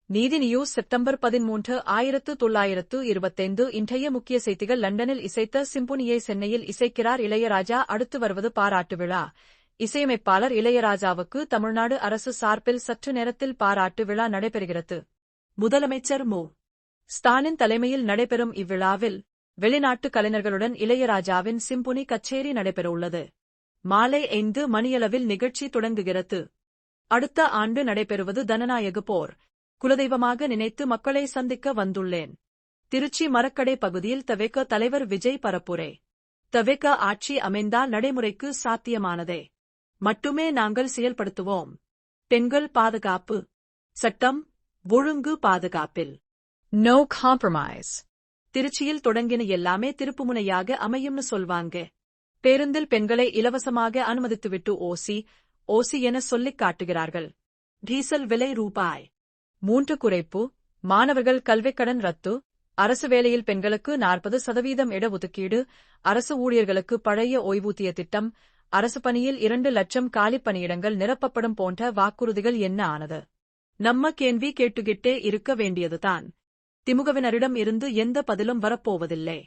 நீதி news September 13, 1925 இன்றைய முக்கிய செய்திகள். லண்டனில் இசைத்த சிம்பொனியை சென்னையில் இசைக்கிறார் இளையராஜா. அடுத்து வருவது பாராட்டு விழா. இசையமைப்பாளர் இளையராஜாவுக்கு தமிழ்நாடு அரசு சார்பில் சற்று நேரத்தில் பாராட்டு விழா நடைபெறுகிறது. முதலமைச்சர் மு. ஸ்டாலின் தலைமையில் நடைபெறும் இவ்விழாவில் வெளிநாட்டு கலைஞர்களுடன் இளையராஜாவின் சிம்பொனி கச்சேரி நடைபெறவுள்ளது. மாலை 5 மணியளவில் நிகழ்ச்சி தொடங்குகிறது. அடுத்த ஆண்டு நடைபெறுவது ஜனநாயக போர். குலதெய்வமாக நினைத்து மக்களை சந்திக்க வந்துள்ளேன். திருச்சி மரக்கடை பகுதியில் தவேக தலைவர் விஜய் பரப்புரை. தவேக ஆட்சி அமைந்தால் நடைமுறைக்கு சாத்தியமானதே மட்டுமே நாங்கள் செயல்படுத்துவோம். பெண்கள் பாதுகாப்பு, சட்டம் ஒழுங்கு பாதுகாப்பில் நோ காம்ப்ரமைஸ். திருச்சியில் தொடங்கின எல்லாமே திருப்புமுனையாக அமையும்னு சொல்வாங்க. பேருந்தில் பெண்களை இலவசமாக அனுமதித்துவிட்டு ஓசி என சொல்லிக் காட்டுகிறார்கள். டீசல் விலை ரூ.3 குறைப்பு. மாணவர்கள் கல்விக்கடன் ரத்து. அரசு வேலையில் பெண்களுக்கு 40% இடஒதுக்கீடு. அரசு ஊழியர்களுக்கு பழைய ஓய்வூதிய திட்டம். அரசு பணியில் 2 லட்சம் காலிப் பணியிடங்கள் நிரப்பப்படும் போன்ற வாக்குறுதிகள் என்ன ஆனது? நம்ம கேள்வி கேட்டுக்கிட்டே இருக்க வேண்டியதுதான். திமுகவினரிடம் இருந்து எந்த பதிலும் வரப்போவதில்லை.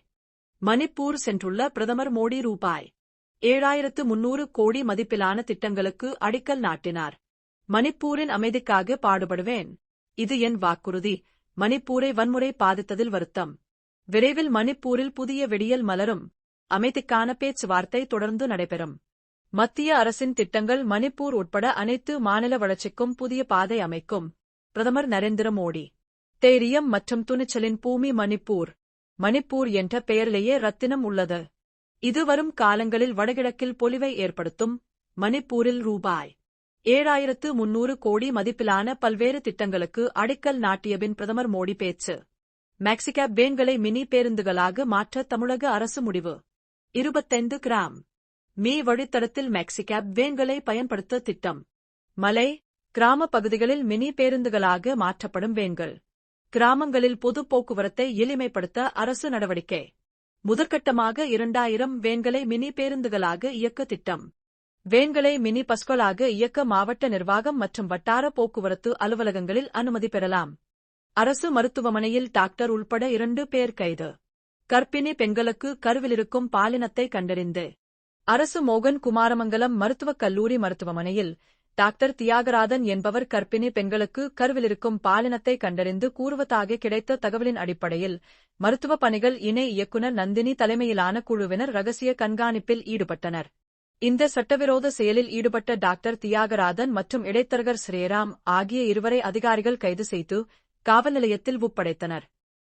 மணிப்பூர் சென்றுள்ள பிரதமர் மோடி ரூ.7,300 கோடி மதிப்பிலான திட்டங்களுக்கு அடிக்கல் நாட்டினார். மணிப்பூரின் அமைதிக்காக பாடுபடுவேன், இது என் வாக்குறுதி. மணிப்பூரை வன்முறை பாதித்ததில் வருத்தம். விரைவில் மணிப்பூரில் புதிய விடியல் மலரும். அமைதிக்கான பேச்சுவார்த்தை தொடர்ந்து நடைபெறும். மத்திய அரசின் திட்டங்கள் மணிப்பூர் உட்பட அனைத்து மாநில வளர்ச்சிக்கும் புதிய பாதை அமைக்கும். பிரதமர் நரேந்திர மோடி. தைரியம் மற்றும் துணிச்சலின் பூமி மணிப்பூர். மணிப்பூர் என்ற பெயரிலேயே ரத்தினம் உள்ளது. இது வரும் காலங்களில் வடகிழக்கில் பொலிவை ஏற்படுத்தும். மணிப்பூரில் ரூ.7,300 கோடி மதிப்பிலான பல்வேறு திட்டங்களுக்கு அடிக்கல் நாட்டியபின் பிரதமர் மோடி பேச்சு. மேக்சிகேப் வேன்களை மினி பேருந்துகளாக மாற்ற தமிழக அரசு முடிவு. 25 கிராம் மீ வழித்தடத்தில் மேக்சிகேப் வேன்களை பயன்படுத்த திட்டம். மலை, கிராம பகுதிகளில் மினி பேருந்துகளாக மாற்றப்படும் வேன்கள். கிராமங்களில் பொது போக்குவரத்தை எளிமைப்படுத்த அரசு நடவடிக்கை. முதற்கட்டமாக 2000 வேன்களை மினி பேருந்துகளாக இயக்க திட்டம். வேன்களை மினி பஸ்களாக இயக்க மாவட்ட நிர்வாகம் மற்றும் வட்டார போக்குவரத்து அலுவலகங்களில் அனுமதி பெறலாம். அரசு மருத்துவமனையில் டாக்டர் உள்பட 2 பேர் கைது. கர்ப்பிணி பெண்களுக்கு கருவிலிருக்கும் பாலினத்தை கண்டறிந்து அரசு மோகன் குமாரமங்கலம் மருத்துவக் கல்லூரி மருத்துவமனையில் டாக்டர் தியாகராஜன் என்பவர் கர்ப்பிணி பெண்களுக்கு கருவிலிருக்கும் பாலினத்தை கண்டறிந்து கூறுவதாக கிடைத்த தகவலின் அடிப்படையில் மருத்துவ பணிகள் இணை இயக்குநர் நந்தினி தலைமையிலான குழுவினர் ரகசிய கண்காணிப்பில் ஈடுபட்டனர். இந்த சட்டவிரோத செயலில் ஈடுபட்ட டாக்டர் தியாகராஜன் மற்றும் இடைத்தரகர் ஸ்ரீராம் ஆகிய இருவரை அதிகாரிகள் கைது செய்து காவல் நிலையத்தில் ஒப்படைத்தனர்.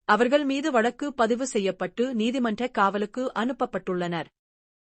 அவர்கள் மீது வழக்கு பதிவு செய்யப்பட்டு நீதிமன்ற காவலுக்கு அனுப்பப்பட்டுள்ளனர்.